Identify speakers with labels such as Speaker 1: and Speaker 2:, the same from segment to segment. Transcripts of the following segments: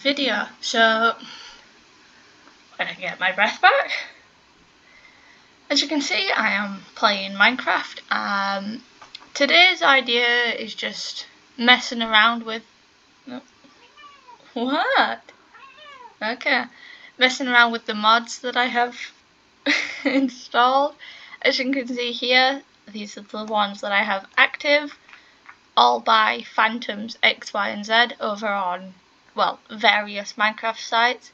Speaker 1: video. So, when I get my breath back, as you can see, I am playing Minecraft. Today's idea is just messing around with. What? Okay, messing around with the mods that I have installed. As you can see here, these are the ones that I have active, all by Phantoms X, Y, and Z over on, well, various Minecraft sites.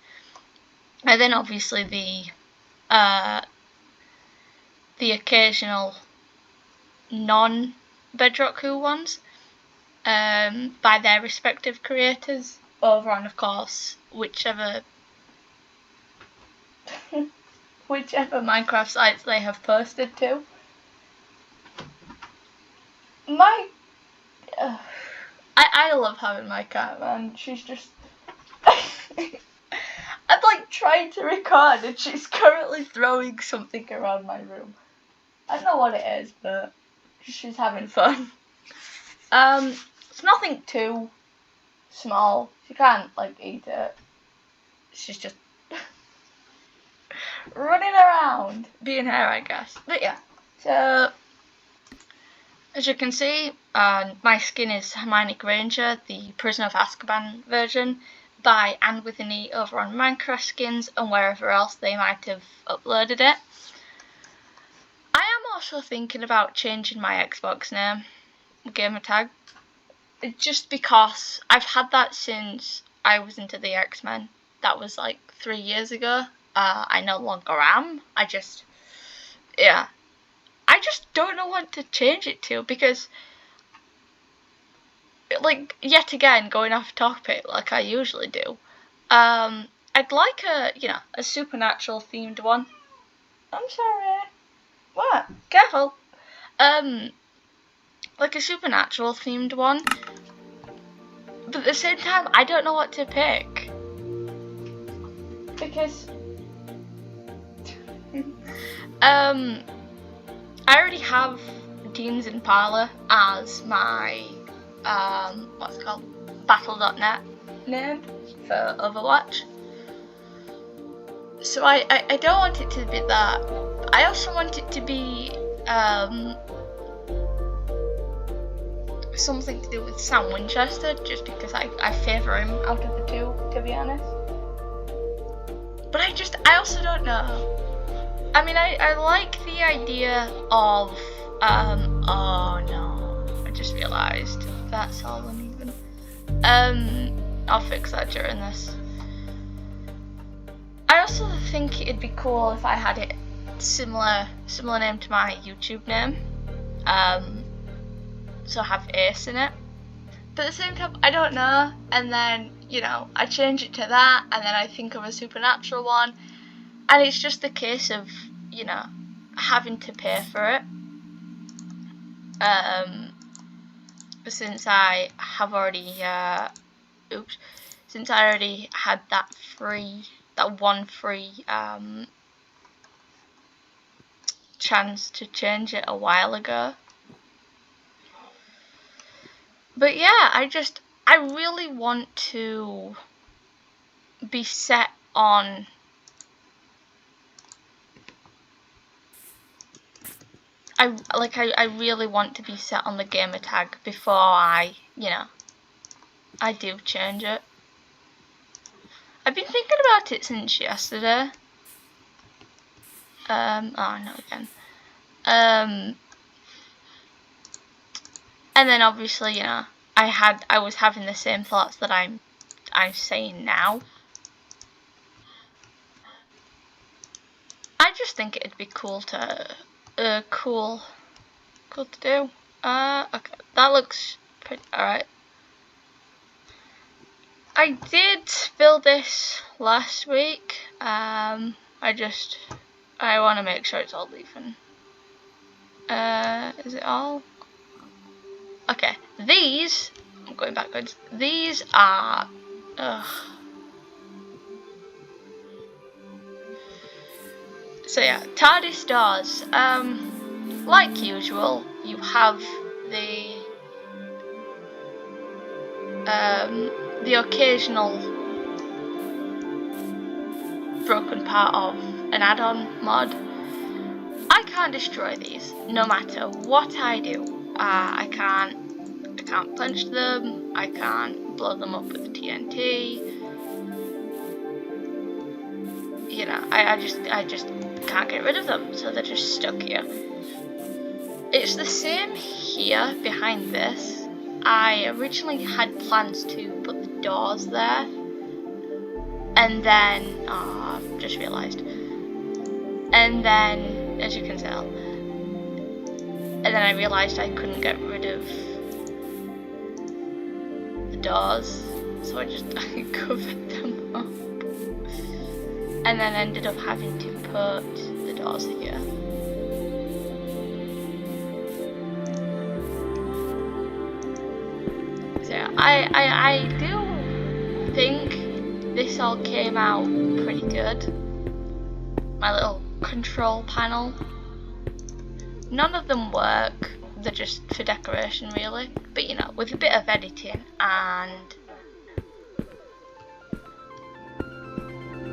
Speaker 1: And then obviously the occasional non-Bedrock Who ones by their respective creators over on, of course, whichever Minecraft sites they have posted to. I love having my cat, man. She's just I'd like tried to record and she's currently throwing something around my room. I don't know what it is, but she's having fun. It's nothing too small. She can't eat it. She's just running around, being her, I guess. But yeah, so as you can see, my skin is Hermione Granger, the Prisoner of Azkaban version, by and with an E over on Minecraft Skins and wherever else they might have uploaded it. I am also thinking about changing my Xbox name, gamertag, just because I've had that since I was into the X-Men. That was 3 years ago. I no longer am. I just don't know what to change it to, because yet again, going off topic like I usually do, I'd like a supernatural themed one. I'm sorry. What? Careful. Like a supernatural themed one. But at the same time, I don't know what to pick. Because I already have Deans in Parlour as my what's it called? Battle.net name for Overwatch. So I don't want it to be that. I also want it to be something to do with Sam Winchester, just because I favour him out of the two, to be honest. But I also don't know. I mean, I like the idea of oh no, I just realised that's all uneven. I'll fix that during this. I also think it'd be cool if I had it similar name to my YouTube name. So have Ace in it. But at the same time, I don't know. And then, I change it to that, and then I think of a supernatural one. And it's just a case of, having to pay for it. Since I have already, since I already had that one free chance to change it a while ago. But yeah, I really want to be set on I really want to be set on the gamer tag before I do change it. I've been thinking about it since yesterday. Oh no, again. And then obviously, I was having the same thoughts that I'm saying now. I just think it'd be cool to do. Okay, that looks pretty alright. I did build this last week. I want to make sure it's all even. Is it all? Okay, these, I'm going backwards, these are, so yeah, TARDIS doors. Like usual, you have the occasional broken part of an add-on mod. I can't destroy these, no matter what I do. I can't punch them. I can't blow them up with TNT. You know, I just can't get rid of them, so they're just stuck here. It's the same here behind this. I originally had plans to put the doors there, and then I've just realised. And then, as you can tell, and then I realised I couldn't get rid of the doors, so I covered them up, and then ended up having to put the doors here. So I do think this all came out pretty good. My little control panel. None of them work, they're just for decoration really, but you know, with a bit of editing and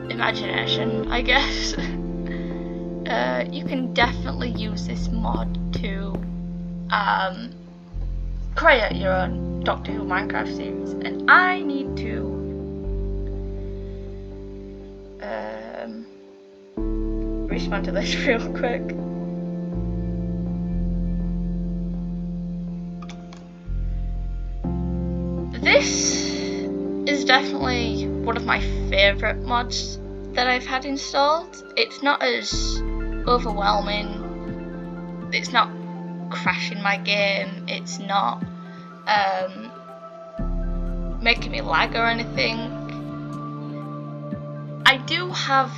Speaker 1: imagination, I guess, you can definitely use this mod to create your own Doctor Who Minecraft series. And I need to respond to this real quick. This is definitely one of my favourite mods that I've had installed. It's not as overwhelming, it's not crashing my game, it's not making me lag or anything. I do have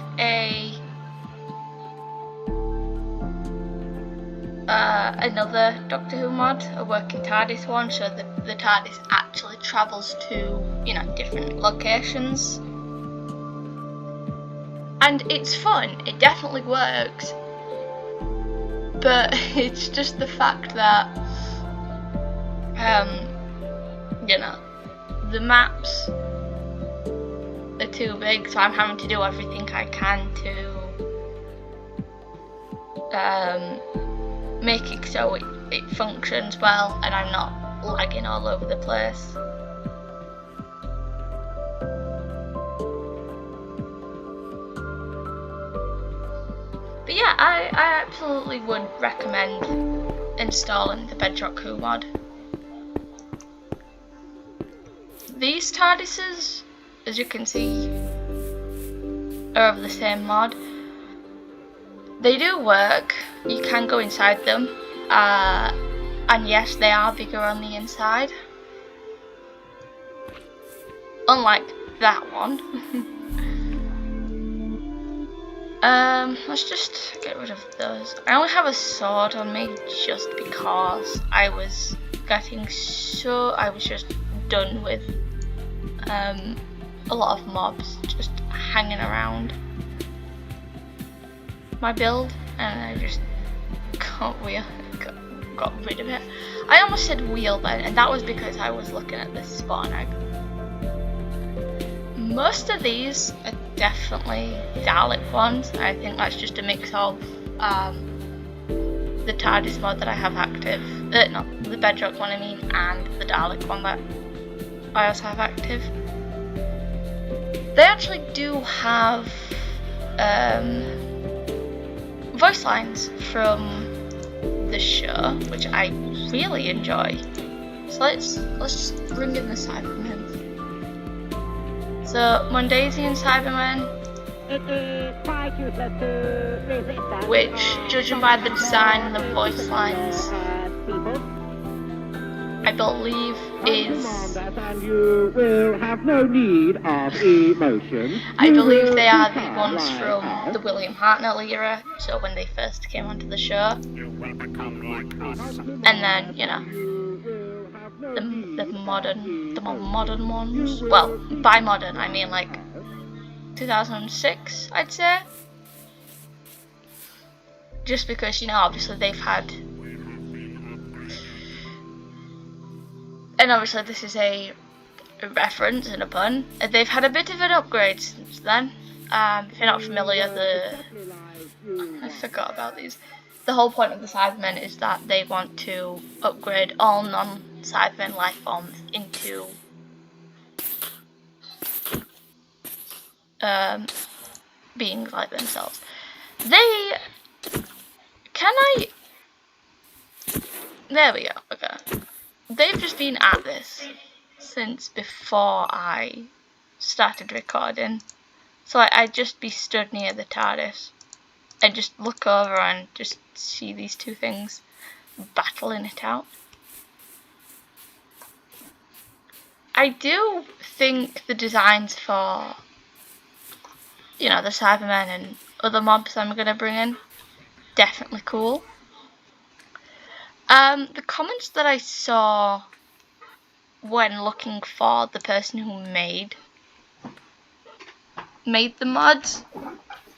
Speaker 1: another Doctor Who mod, a working TARDIS one, so the TARDIS actually travels to, you know, different locations. And it's fun, it definitely works. But it's just the fact that, you know, the maps are too big, so I'm having to do everything I can to make it so it functions well and I'm not lagging all over the place. But yeah, I absolutely would recommend installing the Bedrock Who mod. These TARDISes, as you can see, are of the same mod. They do work, you can go inside them, and yes, they are bigger on the inside. Unlike that one. Let's just get rid of those. I only have a sword on me just because I was just done with a lot of mobs just hanging around my build, and I just got rid of it. I almost said wheel then, and that was because I was looking at this spawn egg. Most of these are definitely Dalek ones. I think that's just a mix of the TARDIS mod that I have active, no, the Bedrock one I mean, and the Dalek one that I also have active. They actually do have voice lines from the show, which I really enjoy. So let's just bring in the Cybermen. So Mondaisy and Cybermen, which, judging by the design and the voice lines, I believe I believe they are the ones from the William Hartnell era, so when they first came onto the show. And then, you know, the more modern ones. Well, by modern I mean like 2006, I'd say. Just because, you know, obviously they've had, and obviously this is a reference and a pun, they've had a bit of an upgrade since then. If you're not familiar, I forgot about these. The whole point of the Cybermen is that they want to upgrade all non-Cybermen life forms into beings like themselves. There we go, okay. They've just been at this since before I started recording. So I'd just be stood near the TARDIS and just look over and just see these two things battling it out. I do think the designs for, the Cybermen and other mobs I'm going to bring in, definitely cool. The comments that I saw when looking for the person who made the mods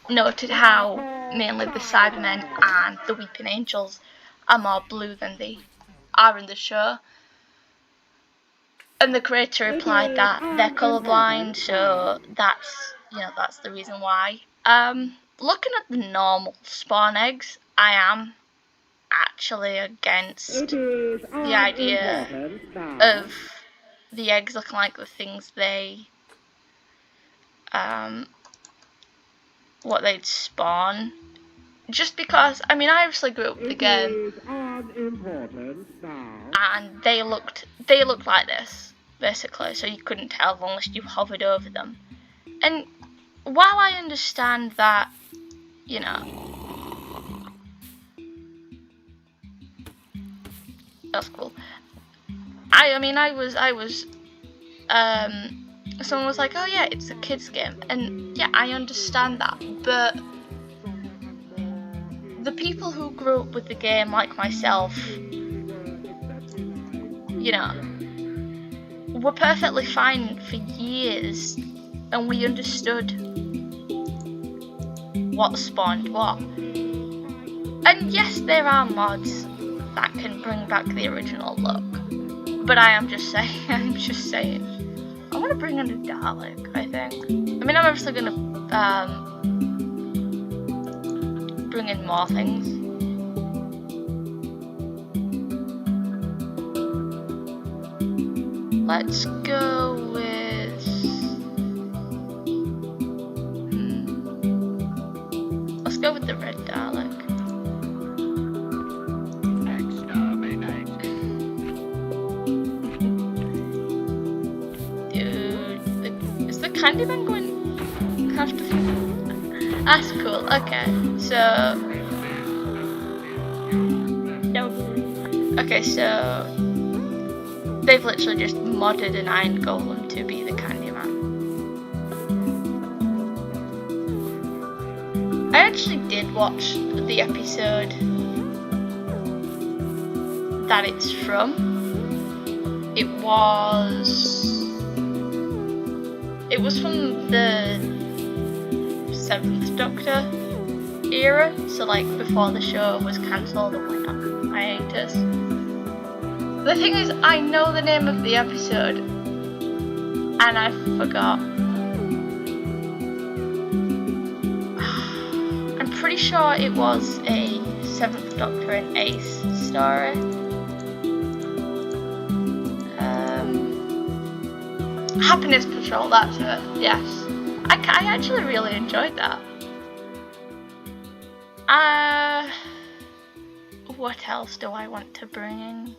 Speaker 1: noted how mainly the Cybermen and the Weeping Angels are more blue than they are in the show. And the creator replied that they're colourblind, so that's the reason why. Looking at the normal spawn eggs, I am actually against the idea of the eggs looking like the things what they'd spawn. Just because, I obviously grew up with the game, and they looked like this, basically, so you couldn't tell unless you hovered over them. And while I understand that, that's cool. Someone was like, oh yeah, it's a kid's game, and yeah, I understand that, but the people who grew up with the game, like myself, were perfectly fine for years, and we understood what spawned what. And yes, there are mods that can bring back the original look, but I'm just saying, I want to bring in a Dalek, I think. I'm obviously going to bring in more things. Let's go with... Let's go with the red Dalek. Dude, is the Candyman going after me? That's cool, okay, so... No. Okay, so... They've literally just modded an Iron Golem to be the Candyman. I actually did watch the episode that it's from. It was from the 7th Doctor era, so like before the show was cancelled and went on hiatus. The thing is, I know the name of the episode, and I forgot. I'm pretty sure it was a 7th Doctor and Ace story. Happiness Patrol, that's it, yes. I actually really enjoyed that. What else do I want to bring in?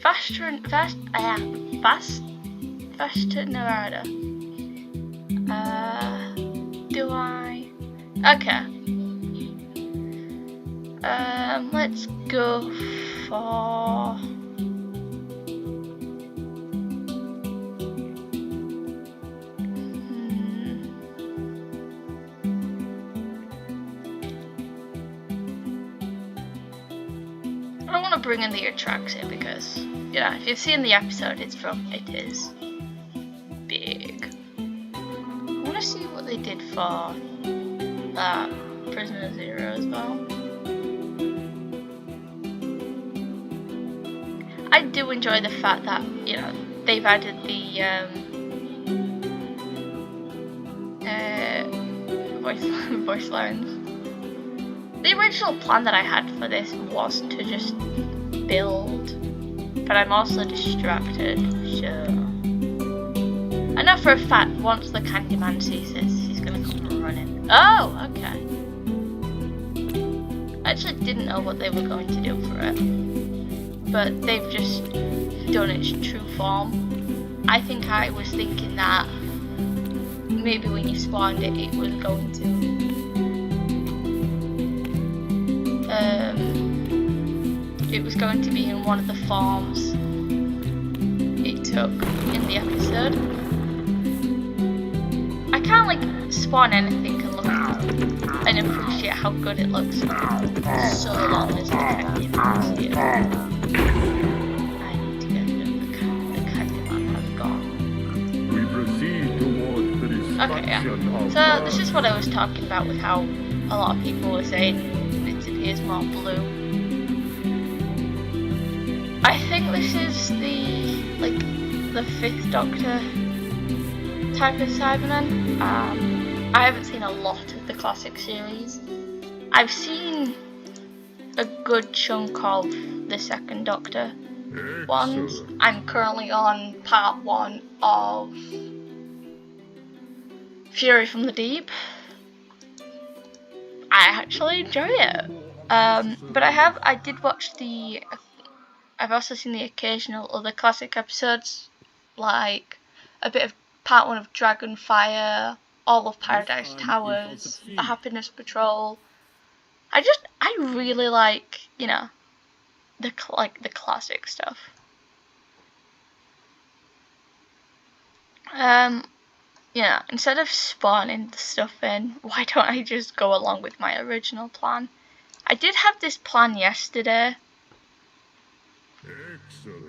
Speaker 1: Faster Narada. Do I? Okay. Let's go for... I don't want to bring in the Atraxia because, if you've seen the episode, it is big. I want to see what they did for that Prisoner Zero as well. I do enjoy the fact that, they've added the voice lines. The original plan that I had for this was to just build, but I'm also distracted, so... I know for a fact once the Candyman sees this, he's gonna come running. Oh, okay. I actually didn't know what they were going to do for it, but they've just done its true form. I think I was thinking that maybe when you spawned it, it was going to be in one of the forms it took in the episode. I can't like spawn anything and look at it and appreciate how good it looks so long as the Candyman's here. I need to get rid of the Candyman has gone.
Speaker 2: We proceed towards the
Speaker 1: Okay, yeah. So this is what I was talking about with how a lot of people were saying it appears more blue. I think this is the 5th Doctor type of Cyberman. I haven't seen a lot of the classic series. I've seen a good chunk of the 2nd Doctor ones. I'm currently on part 1 of Fury from the Deep. I actually enjoy it. But I did watch I've also seen the occasional other classic episodes, like a bit of part 1 of Dragonfire, all of Paradise Towers, The Happiness Patrol. I really like, you know, the classic stuff. Yeah, instead of spawning the stuff in, why don't I just go along with my original plan? I did have this plan yesterday.
Speaker 2: Excellent.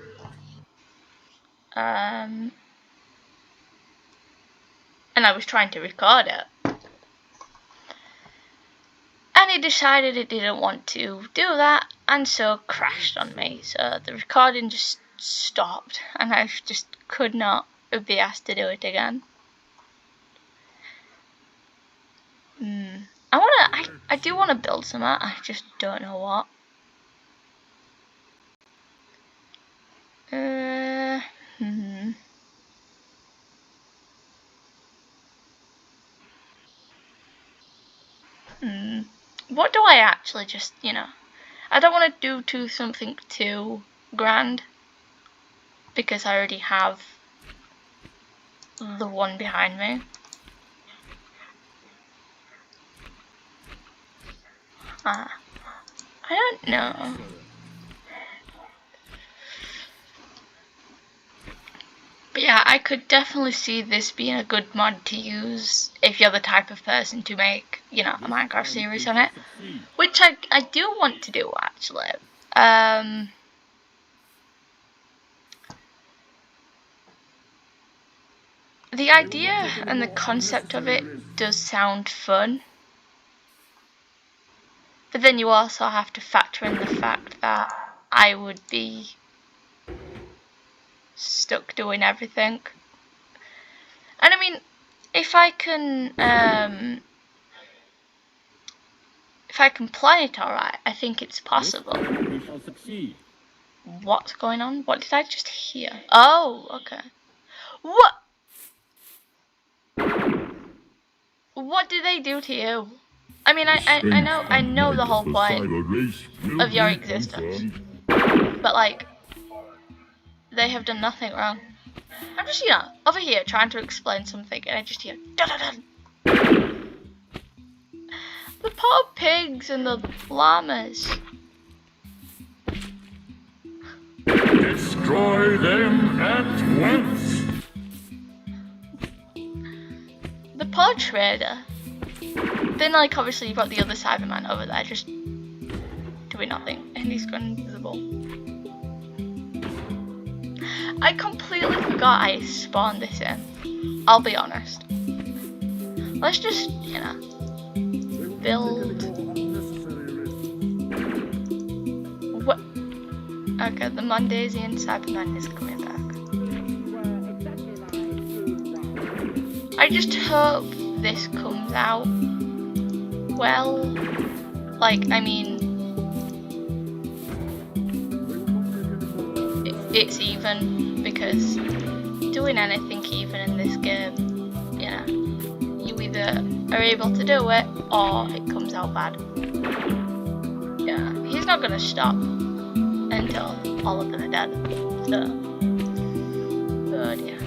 Speaker 1: And I was trying to record it. And it decided it didn't want to do that, and so crashed on me. So the recording just stopped, and I just could not be asked to do it again. I do want to build some art, I just don't know what. What do I actually just, you know, I don't want to do something too grand, because I already have the one behind me. I don't know. But yeah, I could definitely see this being a good mod to use if you're the type of person to make, you know, a Minecraft series on it. Which I do want to do, actually. The idea and the concept of it does sound fun. But then you also have to factor in the fact that I would be stuck doing everything. And I mean, if I can plan it alright, I think it's possible.
Speaker 2: We shall succeed.
Speaker 1: What's going on? What did I just hear? Oh, okay. What did they do to you? I mean, I know the whole point of your existence, but like, they have done nothing wrong. I'm just, you know, over here trying to explain something, and I just hear dun-dun-dun. The poor pigs and the llamas.
Speaker 2: Destroy them at once.
Speaker 1: The poor trader. Then, like, obviously you've got the other Cyberman over there just doing nothing, and he's gone invisible. I completely forgot I spawned this in. I'll be honest. Let's just, you know, build. What? Okay, the Mondasian Cyberman is coming back. I just hope this comes out well. Like, I mean, it's even, because doing anything even in this game, you know, you either are able to do it or it comes out bad. Yeah, he's not gonna stop until all of them are dead. So, good, yeah.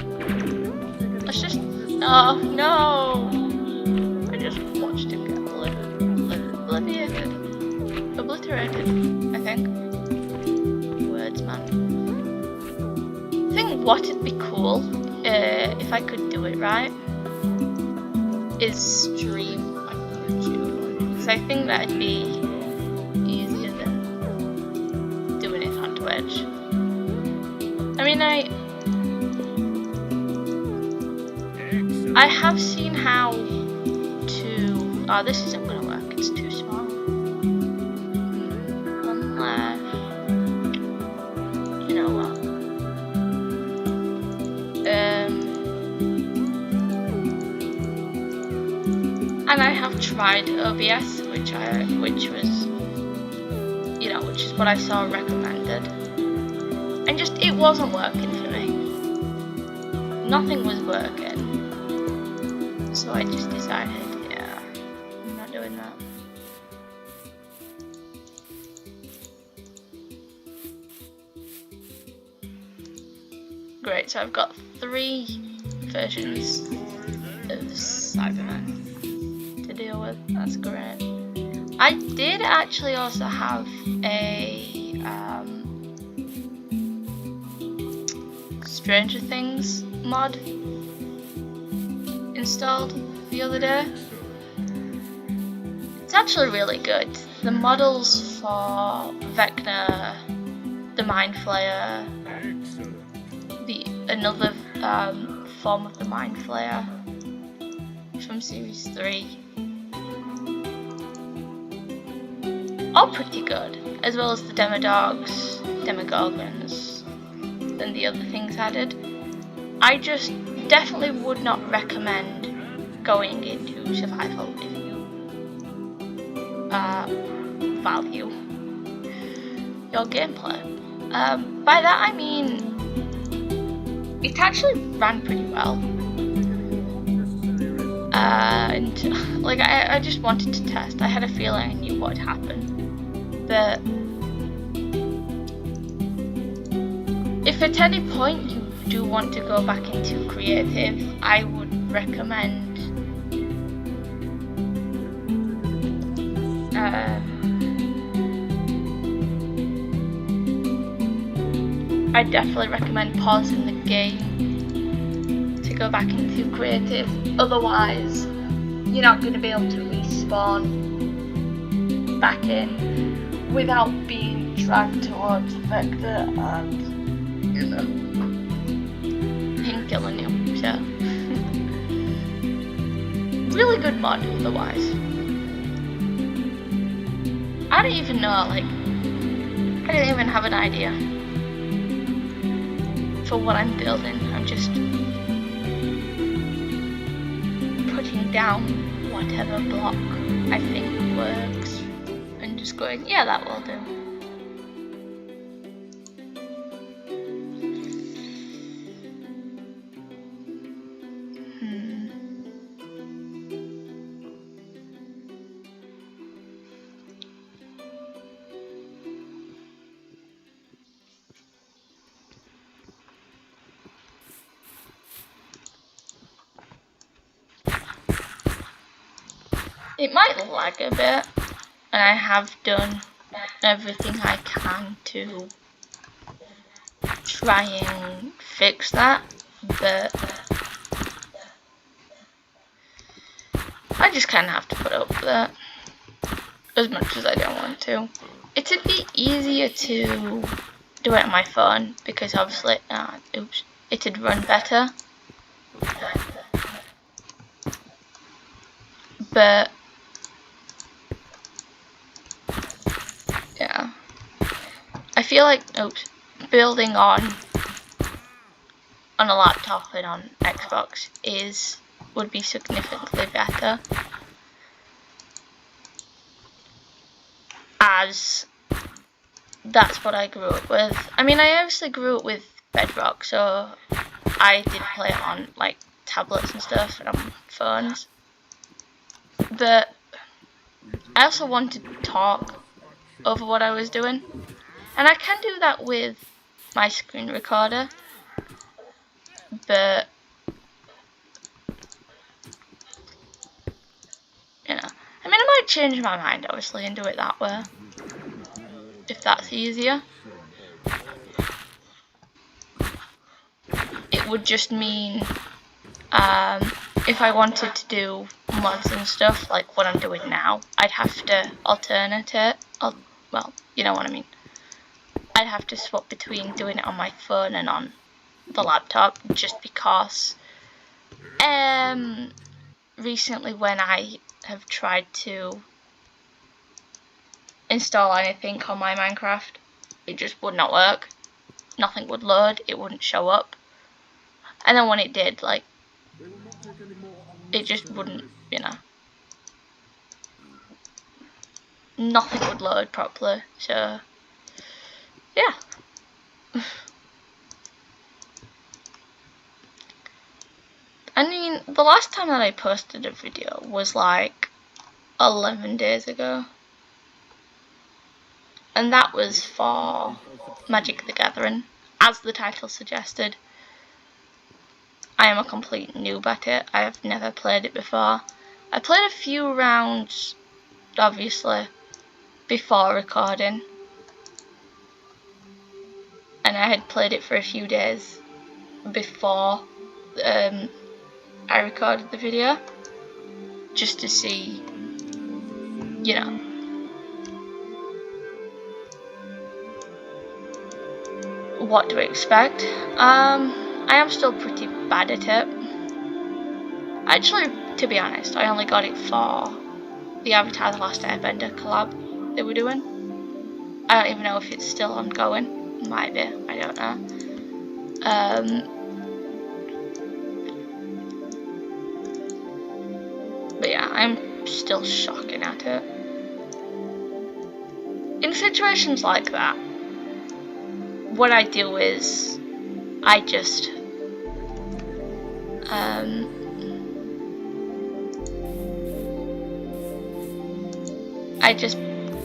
Speaker 1: Let's just. Oh no! I just watched him get obliterated. I think. Words, man. I think what'd be cool, if I could do it right, is stream on YouTube. Because I think that'd be easier than doing it on Twitch. I mean, I have seen how to. Oh, this isn't gonna work. It's too small. Unless, you know what? And I have tried OBS, which was, you know, which is what I saw recommended, and just it wasn't working for me. Nothing was working. So I just decided, yeah, I'm not doing that. Great, so I've got 3 versions of Cyberman to deal with. That's great. I did actually also have a Stranger Things mod installed the other day. It's actually really good. The models for Vecna, the Mind Flayer, another form of the Mind Flayer from Series 3, all pretty good, as well as the Demogorgons, and the other things added. I just definitely would not recommend going into survival if you value your gameplay. By that I mean it actually ran pretty well, and like I just wanted to test. I had a feeling I knew what would happen, but if at any point you do want to go back into creative, I would recommend I definitely recommend pausing the game to go back into creative. Otherwise, you're not going to be able to respawn back in without being dragged towards Vector and, you know, him killing you. So, really good mod otherwise. I don't even know, like, I don't even have an idea for what I'm building. I'm just putting down whatever block I think works and just going, yeah, that will do. It might lag a bit, and I have done everything I can to try and fix that, but I just kind of have to put up with it, as much as I don't want to. It'd be easier to do it on my phone, because obviously, it'd run better, but yeah, I feel like building on a laptop and on Xbox would be significantly better. as that's what I grew up with. I mean, I obviously grew up with Bedrock, so I did play it on like tablets and stuff and on phones. But I also wanted to talk over what I was doing, and I can do that with my screen recorder, but you know, I mean, I might change my mind obviously and do it that way if that's easier. It would just mean if I wanted to do mods and stuff like what I'm doing now, I'd have to alternate it. Well, you know what I mean. I'd have to swap between doing it on my phone and on the laptop, just because recently when I have tried to install anything on my Minecraft, it just would not work. Nothing would load, it wouldn't show up. And then when it did, like, it just wouldn't, you know, nothing would load properly, so yeah. I mean, the last time that I posted a video was like 11 days ago, and that was for Magic the Gathering, as the title suggested. I am a complete noob at it. I have never played it before. I played a few rounds, obviously, before recording, and I had played it for a few days before I recorded the video, just to see, you know, what to expect. I am still pretty bad at it. Actually, to be honest, I only got it for the Avatar: The Last Airbender collab they were doing. I don't even know if it's still ongoing. Might be, I don't know. But yeah, I'm still shocking at it. In situations like that, what I do is I just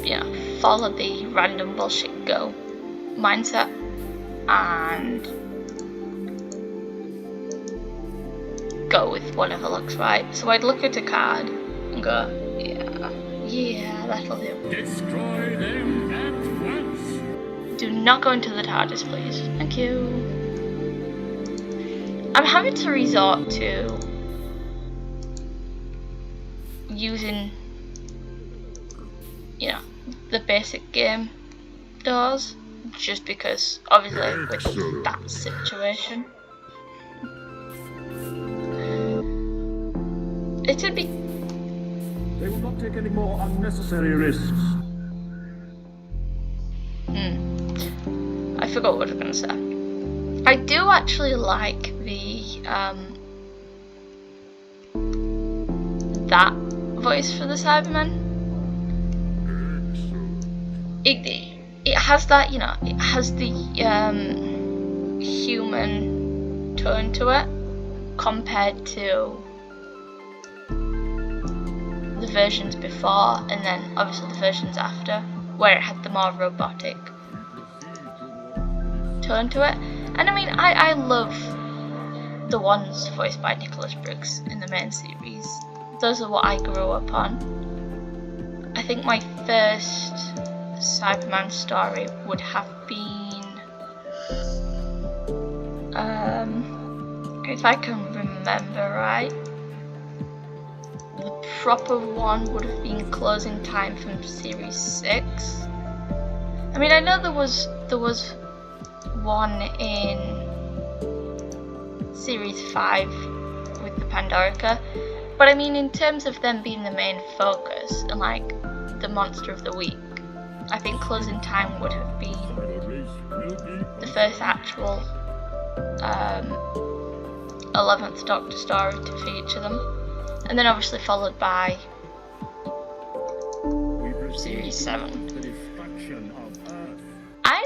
Speaker 1: you know, follow the random bullshit go mindset and go with whatever looks right. So I'd look at a card and go, yeah, that'll do.
Speaker 2: Destroy them at once.
Speaker 1: Do not go into the TARDIS, please. Thank you. I'm having to resort to using, you know, the basic game doors, just because, obviously, with that situation. It'd be...
Speaker 2: They will not take any more unnecessary risks.
Speaker 1: I forgot what I was going to say. I do actually like the, that voice for the Cybermen. It has that, you know, it has the, human tone to it, compared to the versions before, and then obviously the versions after, where it had the more robotic tone to it. And I mean, I love the ones voiced by Nicholas Briggs in the main series. Those are what I grew up on. I think my first Cyberman story would have been, if I can remember right, the proper one would have been Closing Time from Series 6. I mean, I know there was one in Series 5 with the Pandorica, but I mean, in terms of them being the main focus and like the monster of the week, I think Closing Time would have been the first actual 11th Doctor story to feature them, and then obviously followed by Series 7.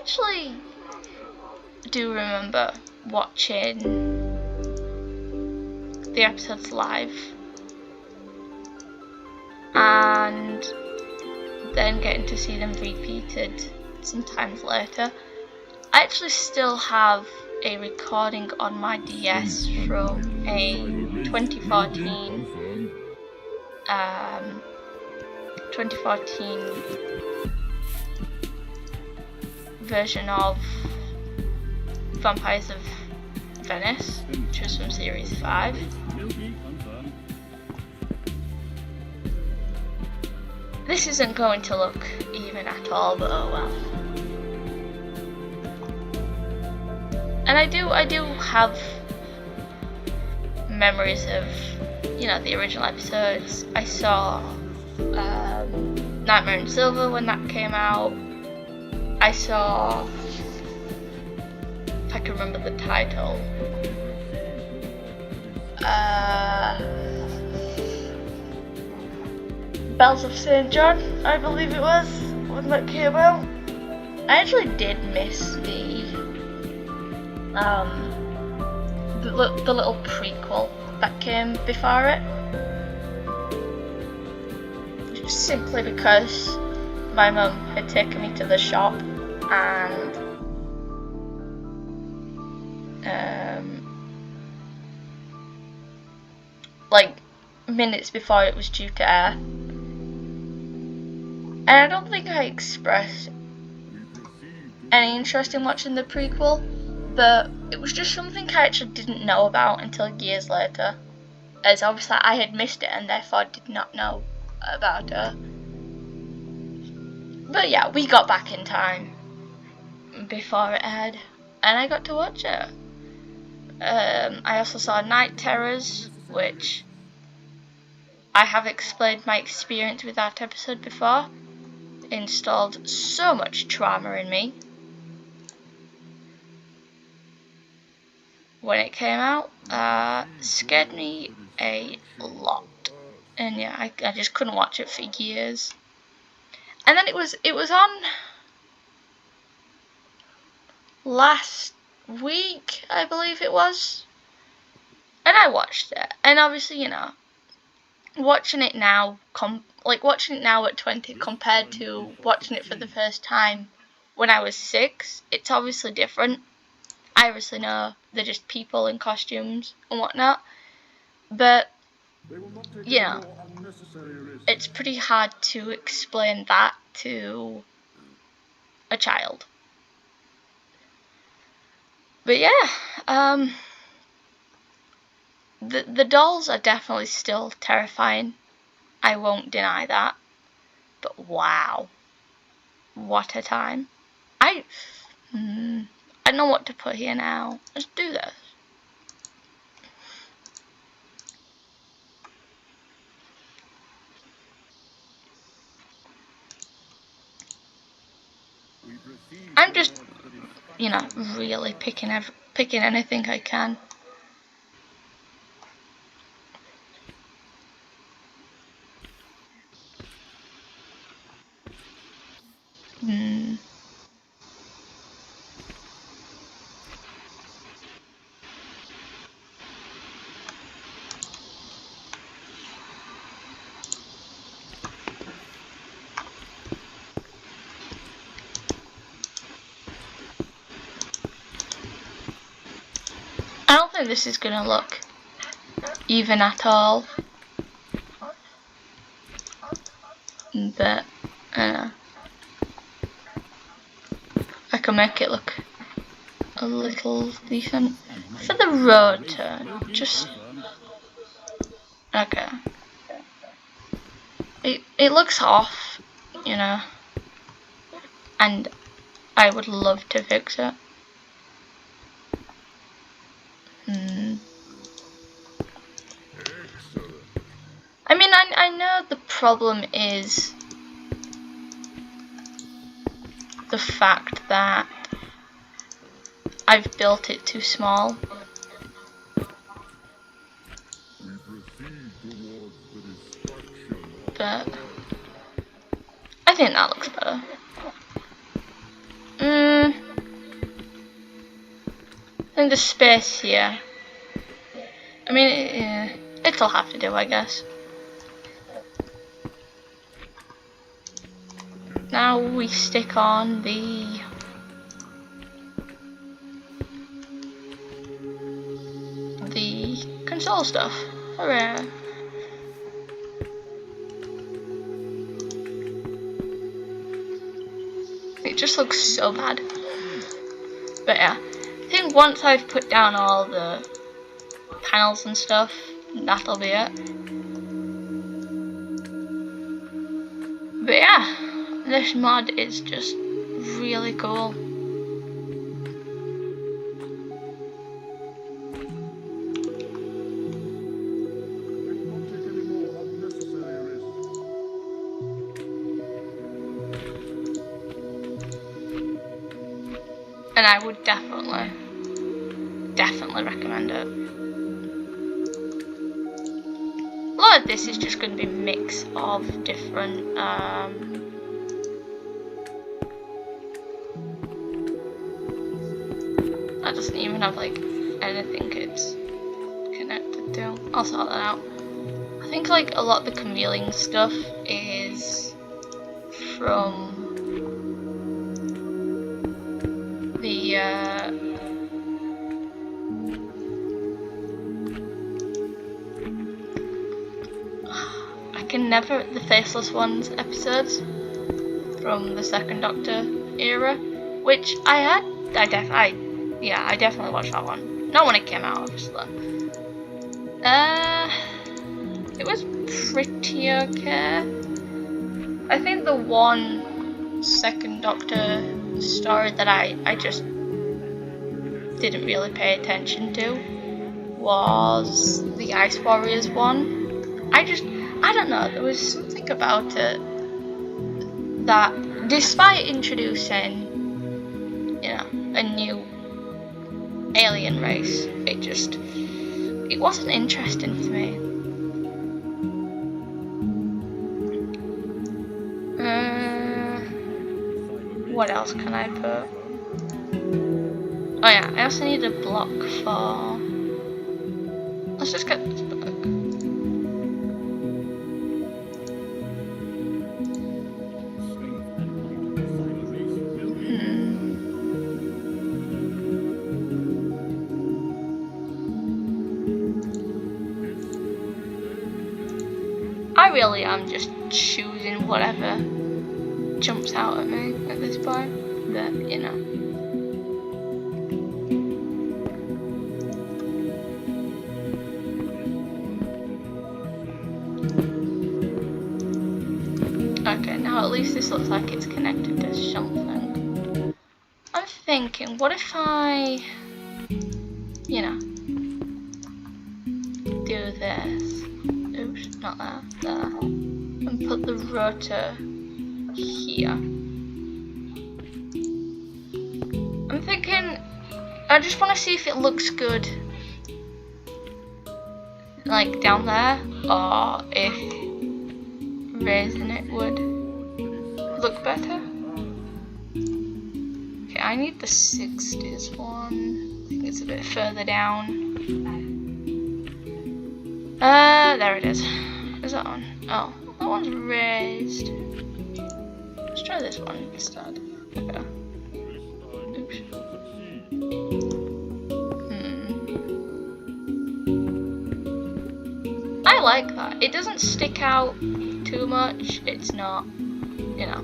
Speaker 1: actually do remember watching the episodes live and then getting to see them repeated sometimes later. I actually still have a recording on my DS from a 2014 version of Vampires of Venice, which was from Series 5. This isn't going to look even at all, but oh well. And I do have memories of, you know, the original episodes. I saw Nightmare in Silver when that came out. I saw, if I can remember the title, Bells of St. John, I believe it was, when that came out. I actually did miss the little prequel that came before it, simply because my mum had taken me to the shop and like minutes before it was due to air, and I don't think I expressed any interest in watching the prequel, but it was just something I actually didn't know about until years later, as obviously I had missed it and therefore did not know about it. But yeah, we got back in time before it aired, and I got to watch it. I also saw Night Terrors, which I have explained my experience with that episode before. It installed so much trauma in me when it came out. Scared me a lot, and yeah, I just couldn't watch it for years. And then it was on last week, I believe it was, and I watched it. And obviously, you know, watching it now at 20 compared to watching it for the first time when I was 6, it's obviously different. I obviously know they're just people in costumes and whatnot, but you know, it's pretty hard to explain that to a child. But yeah, the dolls are definitely still terrifying. I won't deny that. But wow, what a time! I don't know what to put here now. Let's do this. I'm just, you know, really picking anything I can. I don't think this is gonna look even at all, but I can make it look a little decent. For the road turn, just okay. It looks off, you know, and I would love to fix it. I mean, I know the problem is the fact that I've built it too small. But I think that looks better. think the space here. I mean, it'll have to do, I guess. Now we stick on the console stuff. Hooray! It just looks so bad. But yeah, I think once I've put down all the panels and stuff, that'll be it. But yeah, this mod is just really cool. And I would definitely recommend it. A lot of this is just going to be a mix of different that doesn't even have like anything it's connected to. I'll sort that out. I think like a lot of the chameleon stuff is from the the Faceless Ones episodes from the Second Doctor era, which I definitely watched that one. Not when it came out, obviously. It was pretty okay. I think the one Second Doctor story that I just didn't really pay attention to was the Ice Warriors one. I don't know, there was something about it that, despite introducing, you know, a new alien race, it wasn't interesting to me. What else can I put? Oh yeah, I also need a block for... Let's just get this book. I really am just choosing whatever jumps out at me at this point, but you know. Okay, now at least this looks like it's connected to something. I'm thinking, what if I, you know, do this? Oops, not that, there. And put the rotor here. I'm thinking, I just want to see if it looks good, like down there, or if raising it would look better. Okay, I need the 60s one. I think it's a bit further down. There it is. Is that one? Oh, that one's raised. Let's try this one instead. Okay. Oops. I like that. It doesn't stick out too much. It's not, you know.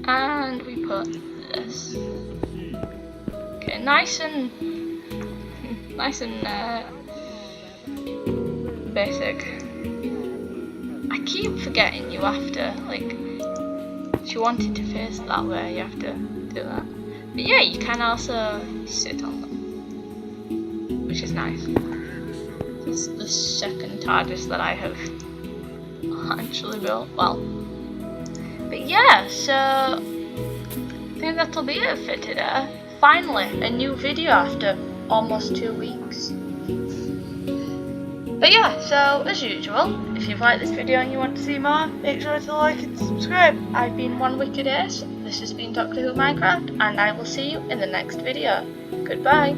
Speaker 1: And we put this. Okay, nice and basic. I keep forgetting you have to, like, if you wanted to face that way, you have to do that. But yeah, you can also sit on them, which is nice. This is the second TARDIS that I have actually built. Well, but yeah, so I think that'll be it for today. Finally, a new video after almost 2 weeks. But yeah, so as usual, if you've liked this video and you want to see more, make sure to like and subscribe. I've been One Wicked Ace, this has been Doctor Who Minecraft, and I will see you in the next video. Goodbye.